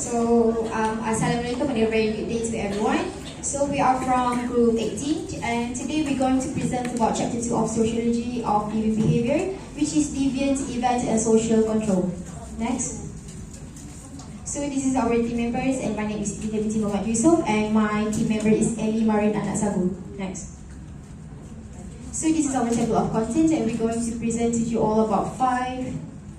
Assalamualaikum and a very good day to everyone. So we are from Group 18 and today we're going to present about Chapter 2 of Sociology of Deviant Behavior, which is Deviant, Event and Social Control. Next. So this is our team members and my name is BINTI EUSOF and my team member is ELLYE, MAUREEN, ANAK, SAGUH. Next. So this is our table of contents and we're going to present to you all about 5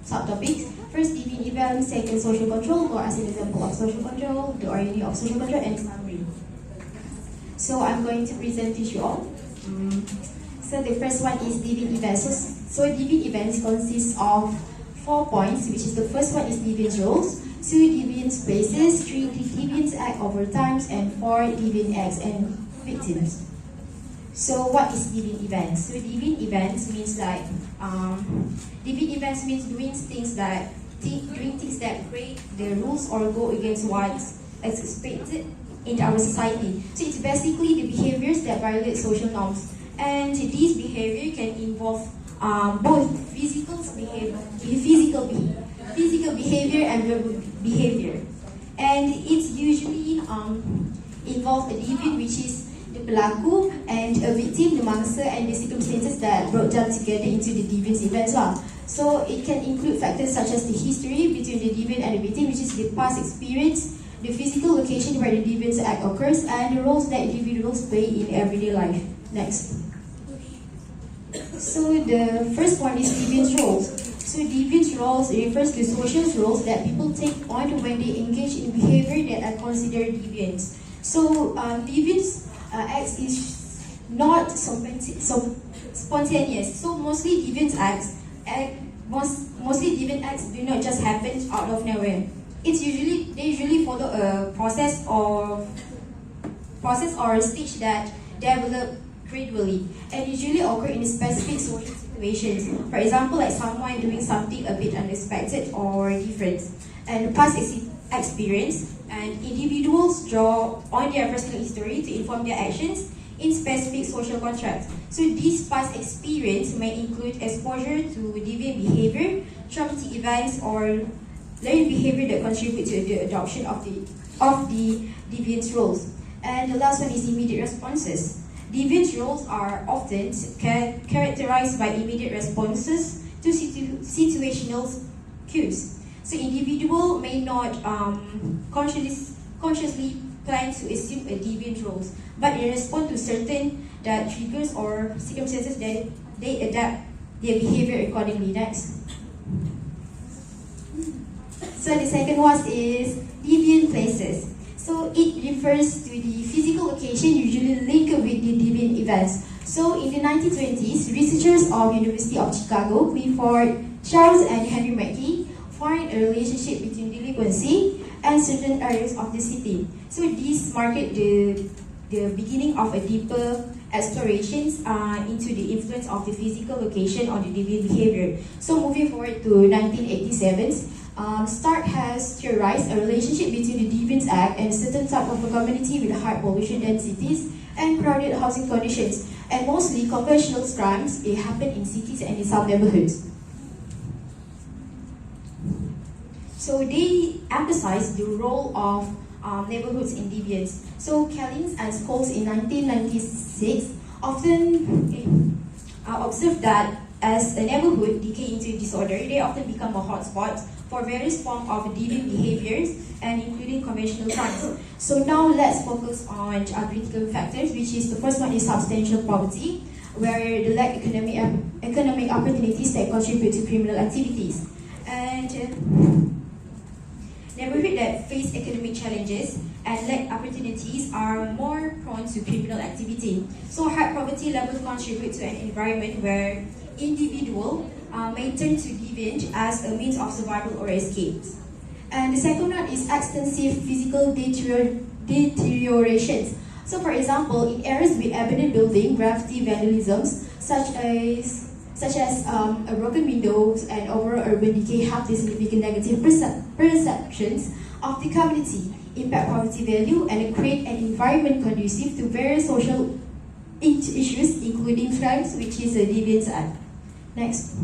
subtopics. First, deviant event. Second, social control, or as an example of social control, the origin of social control, and summary. So I'm going to present to you all. So the first one is deviant events. So deviant events consists of 4 points, which is the first one is deviant roles, 2 deviant spaces, 3 deviant acts over times, and 4 deviant acts and victims. So what is deviant events? So deviant events means like deviant events means doing things that break the rules or go against what's expected in our society. So it's basically the behaviors that violate social norms, and these behavior can involve both physical behavior and verbal behavior, and it's usually involve a deviant, which is the pelaku, and a victim, the mangsa, and the circumstances that brought them together into the deviant events. So it can include factors such as the history between the deviant and the victim, which is the past experience, the physical location where the deviant act occurs, and the roles that individuals play in everyday life. Next. So the first one is deviant roles. So deviant roles refers to social roles that people take on when they engage in behavior that are considered deviant. So deviant acts is not spontaneous. So mostly deviant acts do not just happen out of nowhere. They usually follow a process or a stage that develop gradually and usually occur in specific social situations. For example, like someone doing something a bit unexpected or different, and past experience, and individuals draw on their personal history to inform their actions in specific social contracts. So this past experience may include exposure to deviant behavior, traumatic events, or learned behavior that contribute to the adoption of the deviant roles. And the last one is immediate responses. Deviant roles are often characterized by immediate responses to situational cues. So individual may not consciously plan to assume a deviant roles, but in response to certain triggers or circumstances, then they adapt their behavior accordingly. Next. So the second one is deviant places. So it refers to the physical location usually linked with the deviant events. So in the 1920s, researchers of University of Chicago, Clifford Charles and Henry Mackey, find a relationship between delinquency and certain areas of the city. So this marked the beginning of a deeper explorations into the influence of the physical location on the deviant behavior. So moving forward to 1987, Stark has theorized a relationship between the Deviant Act and a certain type of a community with high population densities and crowded housing conditions. And mostly conventional crimes, they happen in cities and in some neighborhoods. So they emphasize the role of neighborhoods in deviance. So killings and schools in 1996 often observed that as a neighborhood decay into disorder, they often become a hotspot for various forms of deviant behaviors and including conventional crimes. So now let's focus on critical factors, which is the first one is substantial poverty, where the lack of economic opportunities that contribute to criminal activities. And neighborhoods that face economic challenges and lack opportunities are more prone to criminal activity. So high poverty levels contribute to an environment where individuals may turn to deviant as a means of survival or escape. And the second one is extensive physical deteriorations. So for example, in areas with abandoned building, graffiti vandalisms, such as broken windows and overall urban decay have the significant negative perceptions of the community, impact property value, and create an environment conducive to various social issues, including crimes, which is a deviant act. Next.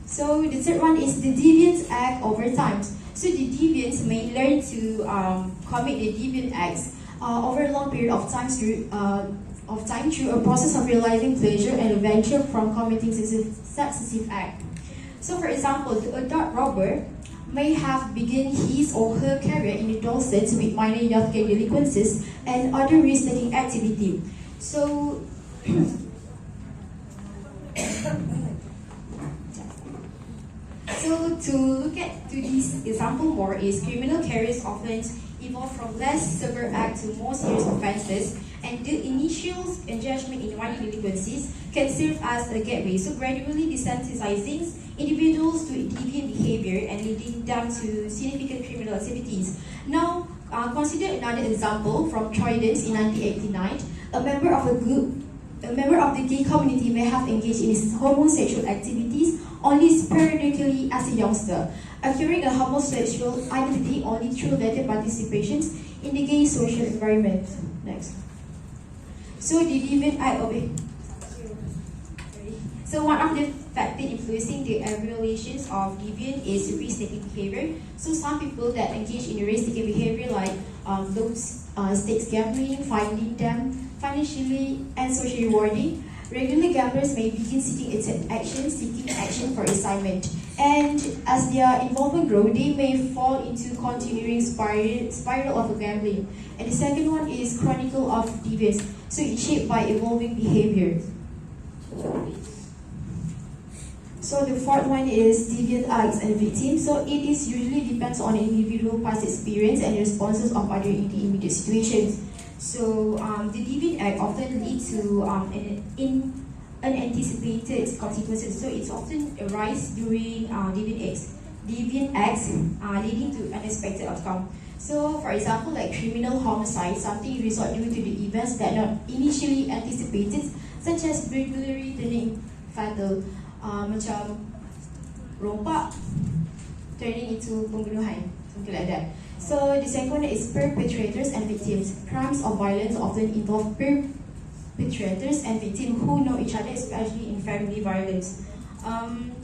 So the third one is the deviant act over time. So the deviants may learn to commit the deviant acts over a long period of time through a process of realizing pleasure and adventure from committing successive acts. So for example, the adult robber may have begun his or her career in adolescence with minor youth gang delinquencies and other risk-taking activity. So So to look at this example more is criminal careers often evolve from less severe acts to more serious offences, and the initial engagement in minor delinquencies can serve as a gateway, so gradually desensitizing individuals to deviant behavior and leading them to significant criminal activities. Now, consider another example from Trident in 1989. A member of the gay community may have engaged in homosexual activities only sporadically as a youngster, acquiring a homosexual identity only through later participations in the gay social environment. Next. So the deviant act of it. So one of the factors influencing the evaluations of deviant is risk-taking behavior. So some people that engage in risk-taking behavior like those stakes gambling, finding them financially and socially rewarding. Regular gamblers may begin seeking action for assignment, and as their involvement grows, they may fall into continuing spiral of gambling. And the second one is chronicle of deviance, so it's shaped by evolving behavior. So the fourth one is deviant acts and victims. So it is usually depends on individual past experience and responses of other in the immediate situations. So the deviant act often leads to unanticipated consequences. So it's often arise during deviant acts leading to unexpected outcome. So for example, like criminal homicide, something result due to the events that not initially anticipated, such as burglary turning fatal, macam rompak turning into pembunuhan, something like that. So the second one is perpetrators and victims. Crimes of violence often involve perpetrators and victims who know each other, especially in family violence.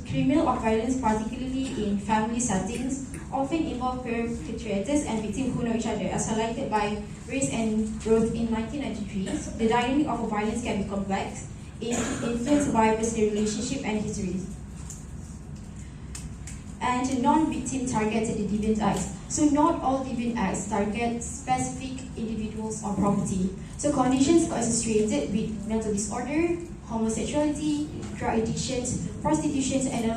Criminal of violence, particularly in family settings, often involve perpetrators and victims who know each other. As highlighted by Race and Growth in 1993, the dynamic of violence can be complex, influenced by personal relationship and histories. And non-victim targeted the deviant acts. So not all deviant acts target specific individuals or property. So conditions associated with mental disorder, homosexuality, drug addictions, prostitution, and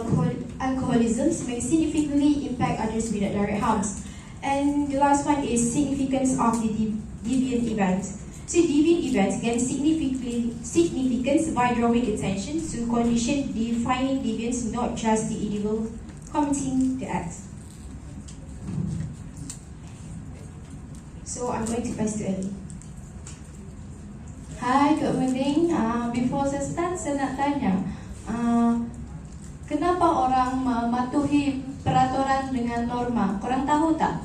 alcoholism may significantly impact others without direct harms. And the last one is significance of the deviant event. So deviant events gain significance by drawing attention to conditions defining deviance, not just the individual committing the act. So I'm going to pass to Ellie. Hai, Kak Mending. Before saya start, saya nak tanya, kenapa orang mematuhi peraturan dengan norma? Korang tahu tak?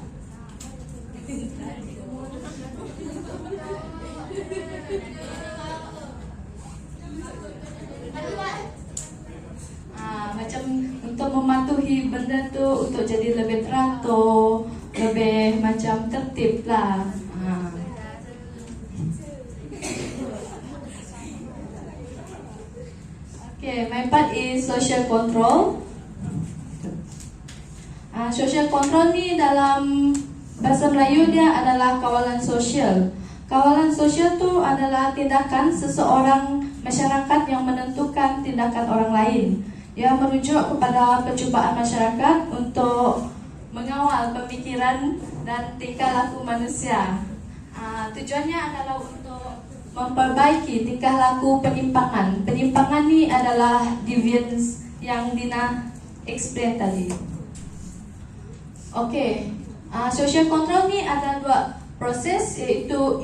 Macam untuk mematuhi benda tu untuk jadi lebih teratur, lebih macam tertib lah. Okay, my part is social control. Social control ni dalam bahasa Melayu dia adalah kawalan sosial. Kawalan sosial tu adalah tindakan seseorang masyarakat yang menentukan tindakan orang lain. Dia merujuk kepada percubaan masyarakat untuk mengawal pemikiran dan tingkah laku manusia. Tujuannya adalah untuk memperbaiki tingkah laku penyimpangan. Penyimpangan ni adalah deviance yang Dina explain tadi. Okay, social control ni ada dua proses, iaitu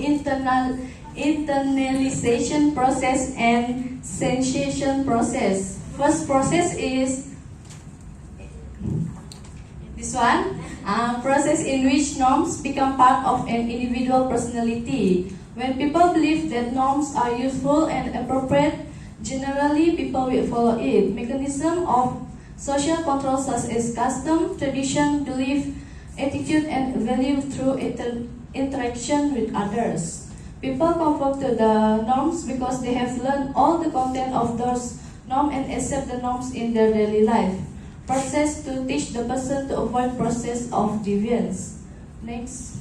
internalization process and sensation process. First process is this one, process in which norms become part of an individual personality. When people believe that norms are useful and appropriate, generally people will follow it. Mechanism of social control such as custom, tradition, belief, attitude, and value through interaction with others. People conform to the norms because they have learned all the content of those norms and accept the norms in their daily life. Process to teach the person to avoid process of deviance. Next.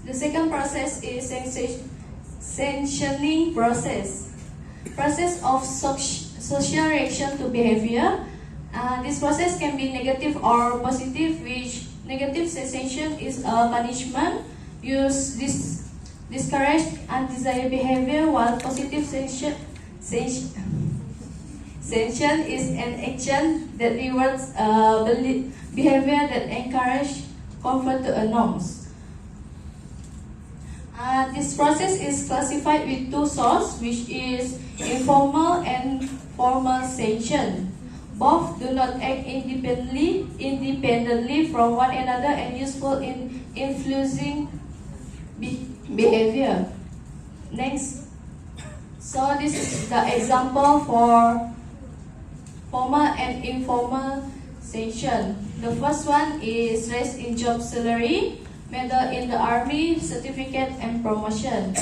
The second process is sanctioning process. Process of social reaction to behavior. This process can be negative or positive, which negative sanction is a punishment used discourage undesired behavior, while positive sanction is an action that rewards behavior that encourage conform to norms. This process is classified with two sources, which is informal and formal sanction. Both do not act independently from one another and useful in influencing behavior. Next. So this is the example for formal and informal sanction. The first one is raise in job salary, medal in the army, certificate and promotion.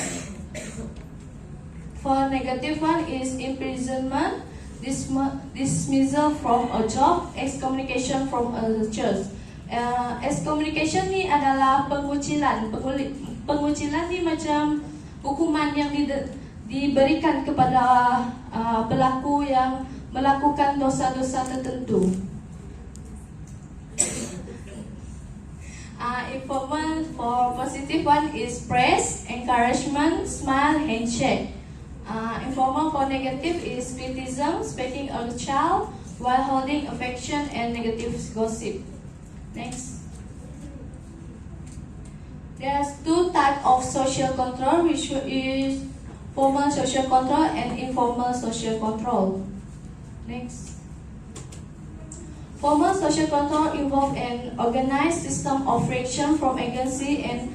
For negative one is imprisonment, dismissal from a job, excommunication from a church. Excommunication ni adalah pengucilan. Pengucilan ni macam hukuman yang diberikan kepada pelaku yang melakukan dosa-dosa tertentu. Informal for positive one is praise, encouragement, smile, handshake. Informal for negative is criticism, spanking a child while holding affection, and negative gossip. Next. There's two types of social control, which is formal social control and informal social control. Next. Formal social control involves an organized system of reaction from agency and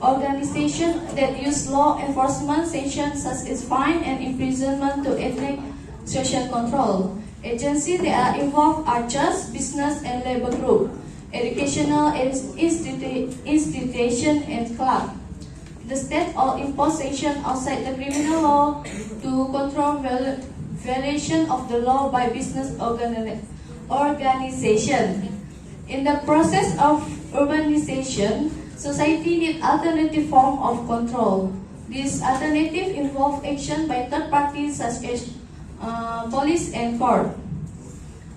organization that use law enforcement sanctions such as fine and imprisonment to enact social control. Agencies that are involved are church, business, and labor group, educational institution, and club. The state all impose sanctions outside the criminal law to control violation of the law by business organization. In the process of urbanization, society needs alternative form of control. This alternative involve action by third parties such as police and court.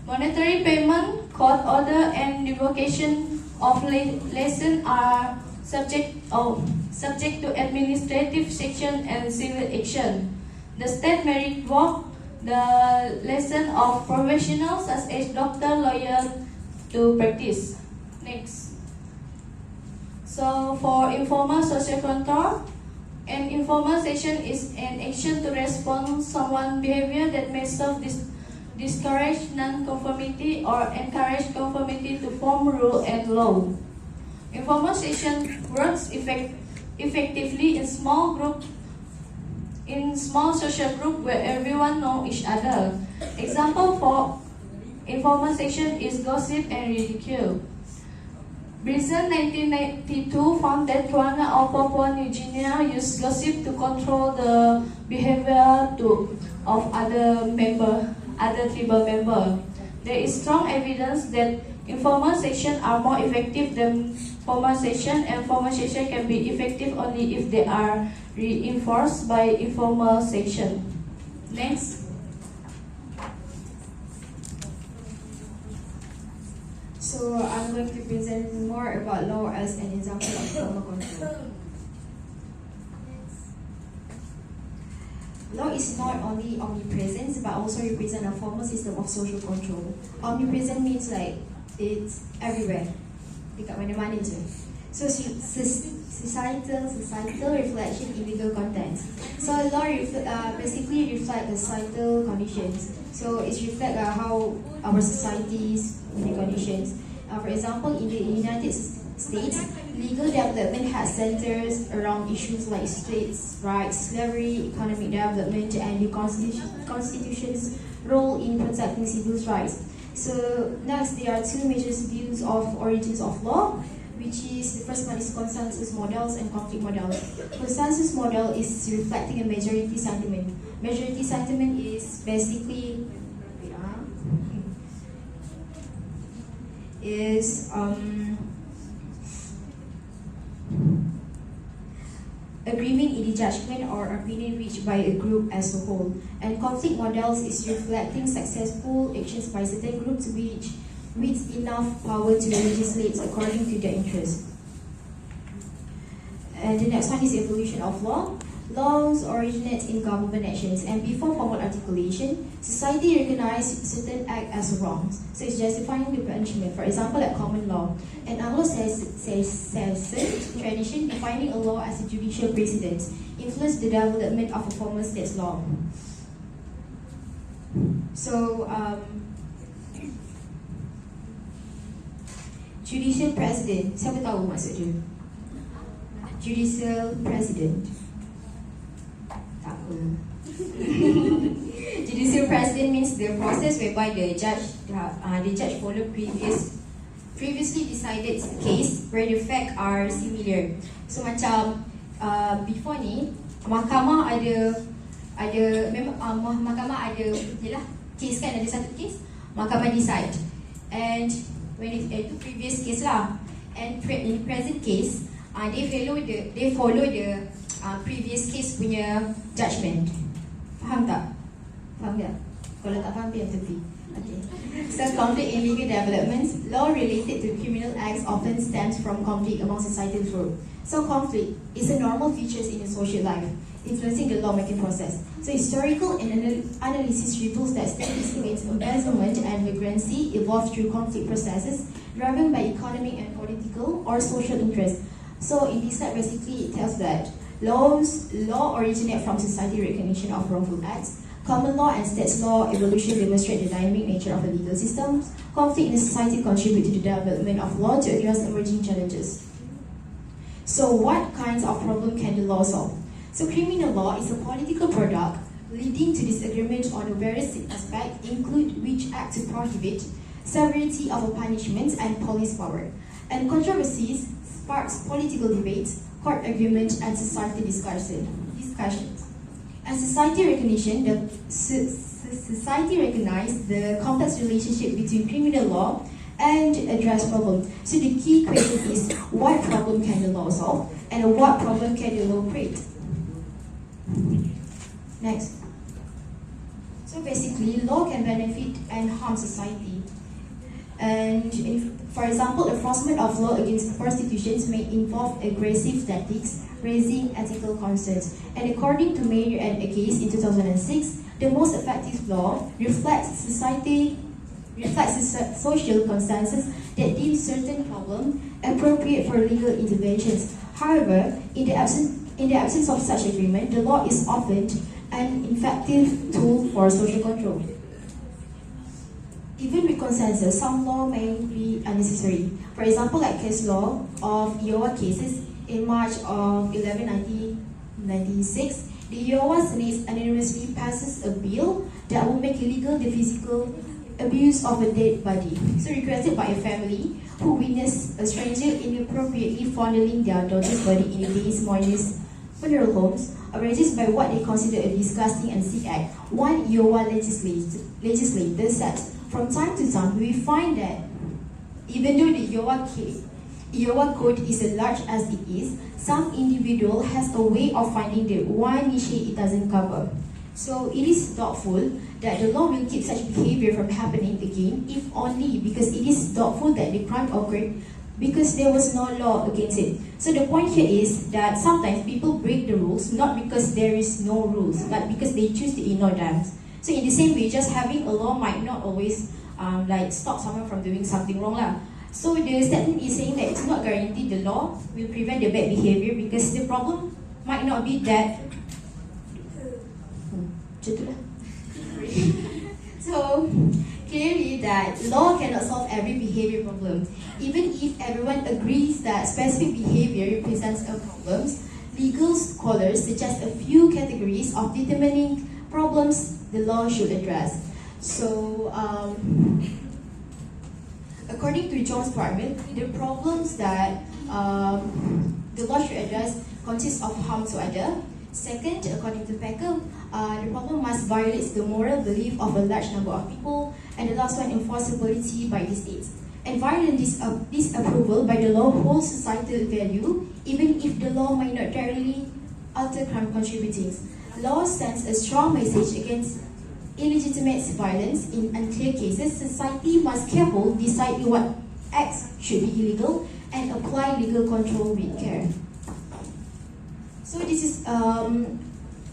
Monetary payment, court order, and revocation of license are subject to administrative sanction and civil action. The state may revoke the license of professionals such as doctor, lawyer to practice. Next. So for informal social control, an informal sanction is an action to respond someone's behavior that may serve discourage non-conformity or encourage conformity to form, rule, and law. Informal sanction works effectively in small social group where everyone knows each other. Example for informal sanction is gossip and ridicule. Brisson 1992 found that Tuanga of Papua New Guinea used gossip to control the behavior of other tribal members. There is strong evidence that informal sanction are more effective than formal sanction, and formal sanction can be effective only if they are reinforced by informal sanction. Next. So I'm going to present more about law as an example of formal control. Law is not only omnipresent but also represent a formal system of social control. Omnipresent means like it's everywhere, dekat mana-mana je. So societal reflection in legal content. So law basically reflect the societal conditions. So it reflects how our societies the conditions. For example, in the United States, legal development has centers around issues like states' rights, slavery, economic development, and the Constitution's role in protecting civil rights. So next, there are two major views of origins of law, which is the first one is consensus models and conflict models. Consensus model is reflecting a majority sentiment. Majority sentiment is basically agreement in the judgment or opinion reached by a group as a whole. And conflict models is reflecting successful actions by certain groups with enough power to legislate according to their interests. And the next one is the evolution of law. Laws originate in government actions, and before formal articulation, society recognized certain acts as wrongs, so it's justifying the punishment. For example, like common law. An Anglo-Saxon tradition defining a law as a judicial precedent influenced the development of a formal state's law. So, judicial president, siapa tahu maksud dia? Judicial president. Tak apa. Judicial president means the process whereby the judge follow previously decided case where the facts are similar. So macam before ni mahkamah ada mahkamah ada yalah case kan, ada satu case mahkamah decide, and when itu previous case lah, and in present case they follow the previous case punya judgment. Faham tak? Faham tak? Kalau tak faham, biar tepi. Okay. So conflict in legal developments, law related to criminal acts often stems from conflict among societal groups. So conflict is a normal feature in a social life, influencing the lawmaking process. So historical analysis reveals that statistics, embezzlement, and vagrancy evolved through conflict processes driven by economic and political or social interests. So in this slide, basically it tells that law originate from society recognition of wrongful acts. Common law and states law evolution demonstrate the dynamic nature of the legal systems. Conflict in society contribute to the development of law to address emerging challenges. So what kinds of problem can the law solve? So criminal law is a political product leading to disagreement on various aspects, include which act to prohibit, severity of a punishment, and police power. And controversies sparks political debates, court argument, and society discussions. And society recognized the complex relationship between criminal law and address problem. So the key question is, what problem can the law solve, and what problem can the law create? Next. So basically, law can benefit and harm society. And for example, enforcement of law against prostitution may involve aggressive tactics, raising ethical concerns. And according to MAUREEN and a case in 2006, the most effective law reflects social consensus that deems certain problems appropriate for legal interventions. However, in the absence of such agreement, the law is often an ineffective tool for social control. Even with consensus, some law may be unnecessary. For example, like case law of Iowa cases in March of 1996, the Iowa Senate unanimously passes a bill that will make illegal the physical abuse of a dead body. So requested by a family who witnessed a stranger inappropriately fondling their daughter's body in the day's mourners' funeral homes, outraged by what they consider a disgusting and sick act. One Iowa legislator said, from time to time, we find that even though the Iowa code is as large as it is, some individual has a way of finding the one niche it doesn't cover. So it is doubtful that the law will keep such behavior from happening again, if only because it is doubtful that the crime occurred because there was no law against it. So the point here is that sometimes people break the rules not because there is no rules, but because they choose to ignore them. So in the same way, just having a law might not always stop someone from doing something wrong lah. So the statement is saying that it's not guaranteed the law will prevent the bad behavior because the problem might not be that. So clearly that law cannot solve every behavior problem. Even if everyone agrees that specific behavior represents a problem, legal scholars suggest a few categories of determining problems the law should address. So, according to John's Primer, the problems that the law should address consist of harm to other. Second, according to Packer, the problem must violate the moral belief of a large number of people. And the last one, enforceability by the state. And violent disapproval by the law holds societal value, even if the law may not directly alter crime contributing. Law sends a strong message against illegitimate violence. In unclear cases, society must carefully decide what acts should be illegal and apply legal control with care. So this is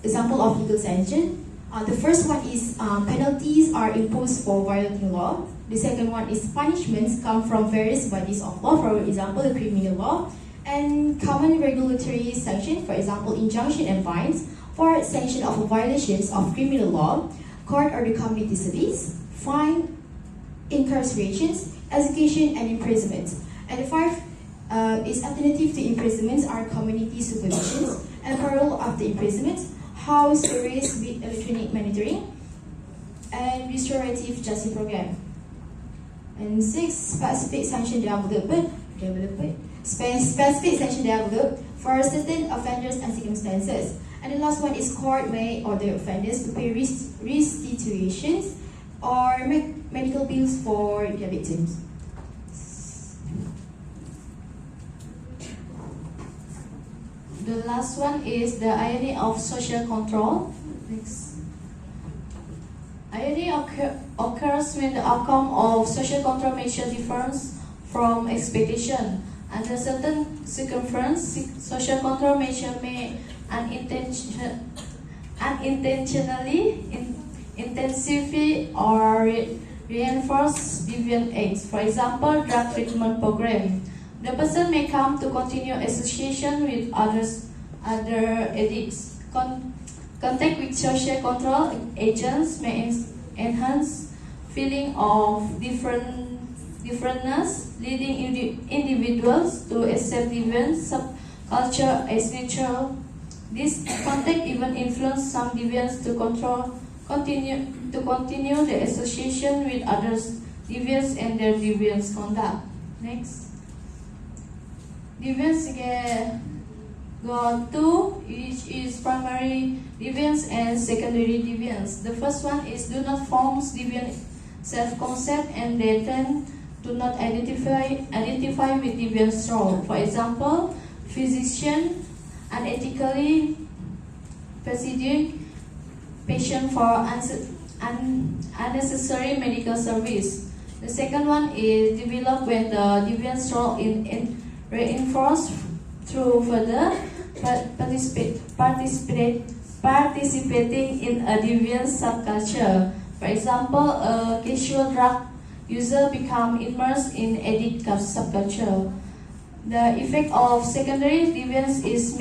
example of legal sanction. The first one is penalties are imposed for violating law. The second one is punishments come from various bodies of law, for example, the criminal law, and common regulatory sanctions, for example, injunction and fines for sanction of violations of criminal law, court or the community service, fine, incarcerations, execution, and imprisonment. And the fourth is alternative to imprisonments are community supervisions and parole after imprisonment, house arrest with electronic monitoring, and restorative justice program. And six, specific sanction specific sanction developed for certain offenders and circumstances. And the last one is court may order offenders to pay restitutions or medical bills for their victims. The last one is the irony of social control. Next. Irony occurs when the outcome of social control measure differs from expectation. Under certain circumstances, social control measure may unintentionally intensify or reinforce deviant acts. For example, drug treatment program. The person may come to continue association with other addicts. Contact with social control agents may enhance feeling of differentness, leading individuals to accept deviant subculture as natural. This contact even influence some deviants to continue the association with others deviants and their deviant conduct. Next. Deviants got two, which is primary deviance and secondary deviance. The first one is do not form deviant self-concept and they tend to not identify with deviant role. For example, physician unethically pursuing patient for unnecessary medical service. The second one is developed when the deviant role in reinforced through further participating in a deviant subculture. For example, a casual drug user become immersed in addict subculture. The effect of secondary deviance is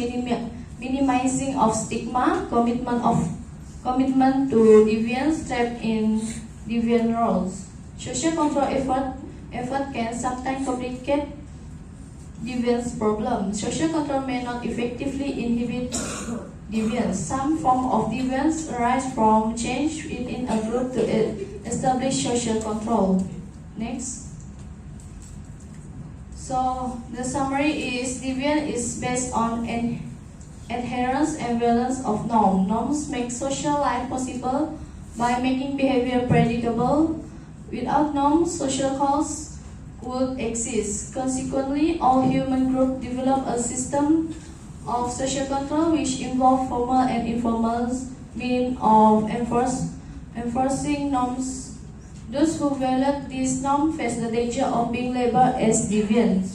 minimizing of stigma, commitment to deviance trapped in deviant roles. Social control effort can sometimes complicate deviance problem. Social control may not effectively inhibit deviance. Some form of deviance arise from change within a group to establish social control. Next. So the summary is deviance is based on an adherence and valence of norms. Norms make social life possible by making behavior predictable. Without norms, social cause would exist. Consequently, all human groups develop a system of social control which involve formal and informal means of enforcing norms. Those who violate these norms face the danger of being labeled as deviant.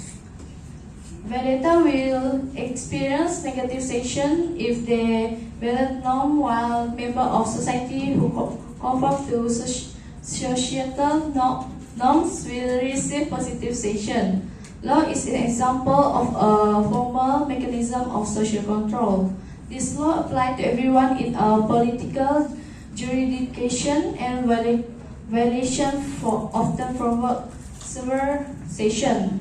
Violator will experience negative sanction if they violate norm, while members of society who conform to societal norms will receive positive sanction. Law is an example of a formal mechanism of social control. This law applies to everyone in a political jurisdiction, and violation often provoke severe sanction.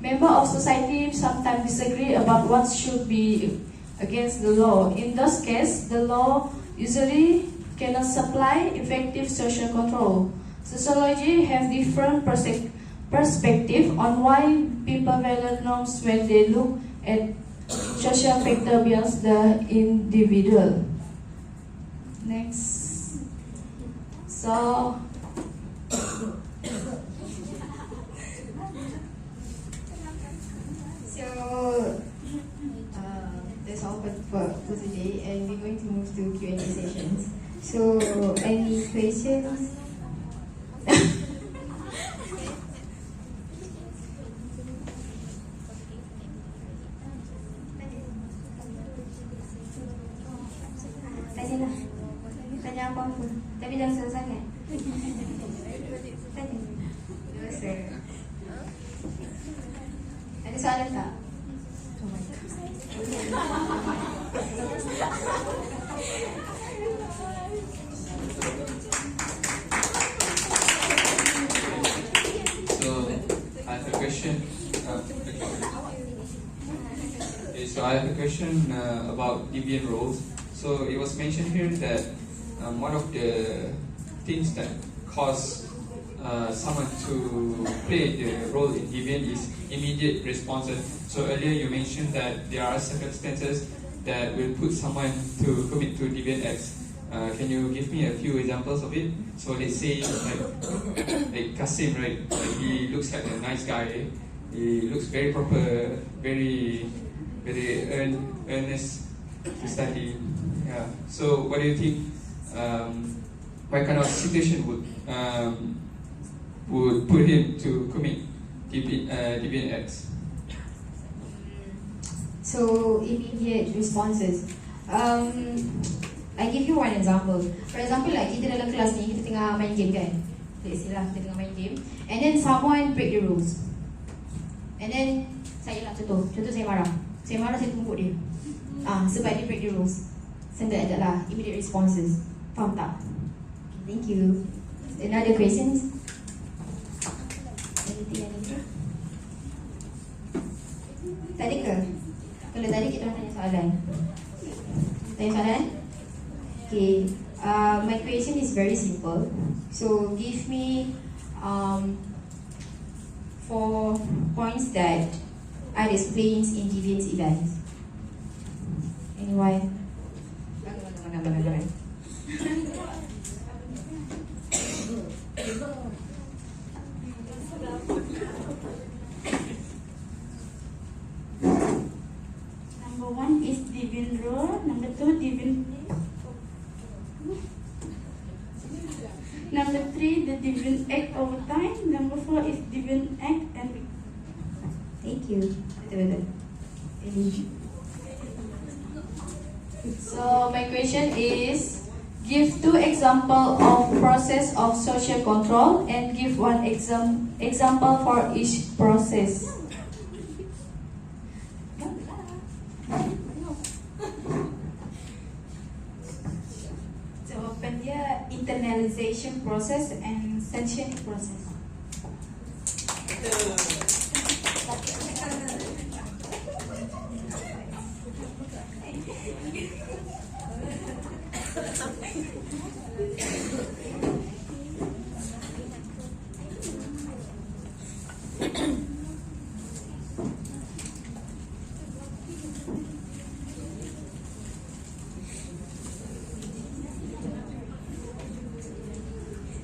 Members of society sometimes disagree about what should be against the law. In those cases, the law usually cannot supply effective social control. Sociology has different perspective on why people value norms when they look at social factor beyond the individual. Next. So, that's all for today, and we're going to move to Q&A sessions. So, any questions? Tanya apa-apa, tapi jangan susah sangat. Tanya. Dosa. Ada soalan tak? So I have a question. So I have a question about deviant roles. So it was mentioned here that one of the things that cause someone to play the role in deviant is immediate responses. So earlier you mentioned that there are circumstances that will put someone to commit to deviant acts. Can you give me a few examples of it? So let's say like Kasim, right? Like he looks like a nice guy. He looks very proper, very earnest to study. Yeah. So what do you think? What kind of situation would put him to commit deviant acts? So, immediate responses. I give you one example. For example, like kita dalam kelas ni, kita tengah main game kan? Let's say lah, kita tengah main game. And then someone break the rules. And then, saya lah contoh saya marah. Saya marah, saya tumpuk dia. Sebab dia break the rules. Standard adalah immediate responses. Faham tak? Okay, thank you. Another questions? Anything? Tadi ke? Kalau tadi kita orang tanya soalan. Tanya soalan? Okay. My question is very simple. So give me 4 points that are displayed in deviant events. Anyone? Number 1 is deviant role. Number 2 deviant place. Number 3 the deviant act over time. Number 4 is deviant act and Thank you. Betul. So my question is, give 2 examples of process of social control and give 1 example for each process. Jawapan dia internalization process and sanctioning process.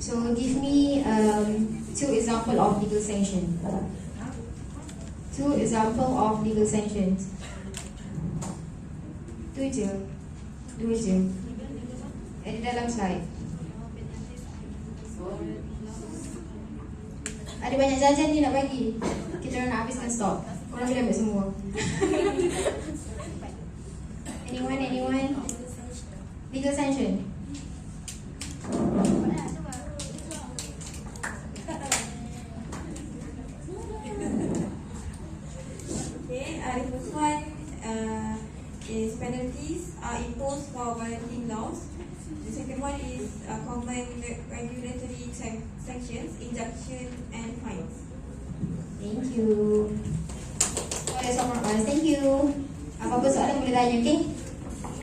So give me 2 examples of legal sanction. 2 examples of legal sanctions. 2 je. Ada dalam slide. Ada banyak jajan ni nak bagi. Kita orang nak habiskan stok. Korang boleh ambil semua. Anyone? Legal sanction. The first one is penalties are imposed for violating laws. The second one is common regulatory sanctions, injunction and fines. Thank you. So that's all from us. Thank you. Apa-apa soalan boleh tanya, okay?